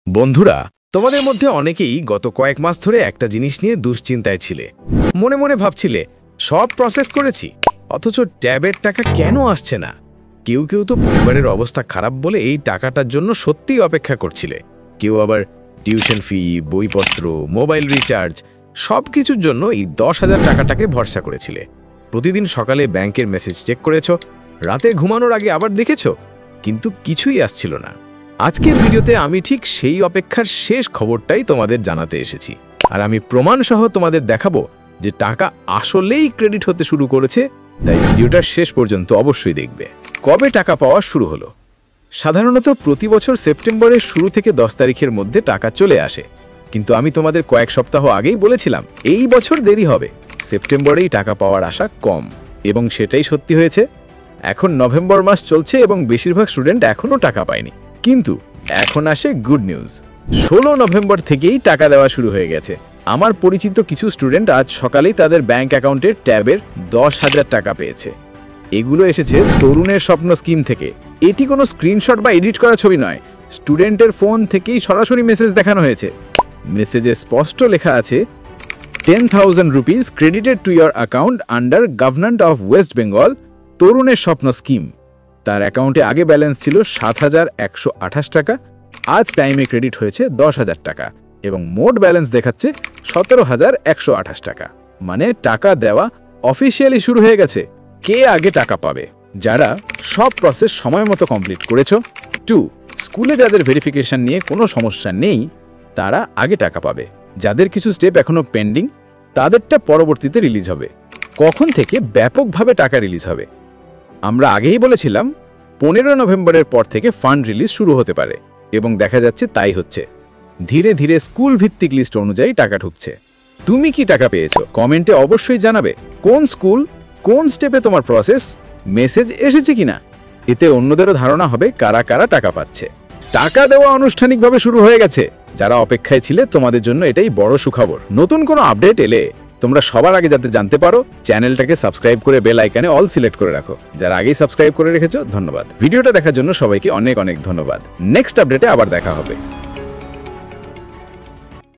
বন্ধুরা, তোমাদের মধ্যে অনেকেই গত কয়েক মাস ধরে একটা জিনিস নিয়ে দুশ্চিন্তায় ছিলে। মনে মনে ভাবছিলে সব প্রসেস করেছি, অথচ ট্যাবের টাকা কেন আসছে না। কেউ কেউ তো পরিবারের অবস্থা খারাপ বলে এই টাকাটার জন্য সত্যিই অপেক্ষা করছিলে। কেউ আবার টিউশন ফি, বইপত্র, মোবাইল রিচার্জ সব কিছুর জন্য এই 10,000 টাকাটাকে ভরসা করেছিলে। প্রতিদিন সকালে ব্যাংকের মেসেজ চেক করেছো, রাতে ঘুমানোর আগে আবার দেখেছো, কিন্তু কিছুই আসছিল না। আজকের ভিডিওতে আমি ঠিক সেই অপেক্ষার শেষ খবরটাই তোমাদের জানাতে এসেছি। আর আমি প্রমাণ সহ তোমাদের দেখাবো যে টাকা আসলেই ক্রেডিট হতে শুরু করেছে। তাই ভিডিওটার শেষ পর্যন্ত অবশ্যই দেখবে। কবে টাকা পাওয়া শুরু হলো? সাধারণত প্রতি বছর সেপ্টেম্বরের শুরু থেকে 10 তারিখের মধ্যে টাকা চলে আসে, কিন্তু আমি তোমাদের কয়েক সপ্তাহ আগেই বলেছিলাম এই বছর দেরি হবে, সেপ্টেম্বরেই টাকা পাওয়ার আশা কম, এবং সেটাই সত্যি হয়েছে। এখন নভেম্বর মাস চলছে এবং বেশিরভাগ স্টুডেন্ট এখনও টাকা পায়নি। কিন্তু এখন আসে গুড নিউজ। 16 নভেম্বর থেকেই টাকা দেওয়া শুরু হয়ে গেছে। আমার পরিচিত কিছু স্টুডেন্ট আজ সকালেই তাদের ব্যাংক অ্যাকাউন্টের ট্যাবের 10,000 টাকা পেয়েছে। এগুলো এসেছে তরুণের স্বপ্ন স্কিম থেকে। এটি কোনো স্ক্রিনশট বা এডিট করা ছবি নয়, স্টুডেন্টের ফোন থেকেই সরাসরি মেসেজ দেখানো হয়েছে। মেসেজে স্পষ্ট লেখা আছে, 10,000 rupees credited to your account under Government of West Bengal তরুণের স্বপ্ন স্কিম। তার অ্যাকাউন্টে আগে ব্যালেন্স ছিল 7,128 টাকা, আজ টাইমে ক্রেডিট হয়েছে 10,000 টাকা এবং মোট ব্যালেন্স দেখাচ্ছে 17,128 টাকা। মানে টাকা দেওয়া অফিসিয়ালি শুরু হয়ে গেছে। কে আগে টাকা পাবে? যারা সব প্রসেস সময় মতো কমপ্লিট করেছো। 2, স্কুলে যাদের ভেরিফিকেশন নিয়ে কোনো সমস্যা নেই তারা আগে টাকা পাবে। যাদের কিছু স্টেপ এখনো পেন্ডিং তাদেরটা পরবর্তীতে রিলিজ হবে। কখন থেকে ব্যাপকভাবে টাকা রিলিজ হবে? আমরা আগেই বলেছিলাম 15 নভেম্বরের পর থেকে ফান্ড রিলিজ শুরু হতে পারে, এবং দেখা যাচ্ছে তাই হচ্ছে। ধীরে ধীরে স্কুল ভিত্তিক লিস্ট অনুযায়ী টাকা ঢুকছে। তুমি কি টাকা পেয়েছো? কমেন্টে অবশ্যই জানাবে কোন স্কুল, কোন স্টেপে তোমার প্রসেস, মেসেজ এসেছে কিনা। এতে অন্যদেরও ধারণা হবে কারা কারা টাকা পাচ্ছে। টাকা দেওয়া আনুষ্ঠানিকভাবে শুরু হয়ে গেছে। যারা অপেক্ষায় ছিলে তাদের জন্য এটাই বড় সুখবর। নতুন কোনো আপডেট এলে তোমরা সবার আগে যাতে জানতে পারো, চ্যানেলটাকে সাবস্ক্রাইব করে বেল আইকনে অল সিলেক্ট করে রাখো। যারা আগেই সাবস্ক্রাইব করে রেখেছো ধন্যবাদ। ভিডিওটা দেখার জন্য সবাইকে অনেক অনেক ধন্যবাদ। নেক্সট আপডেটে আবার দেখা হবে।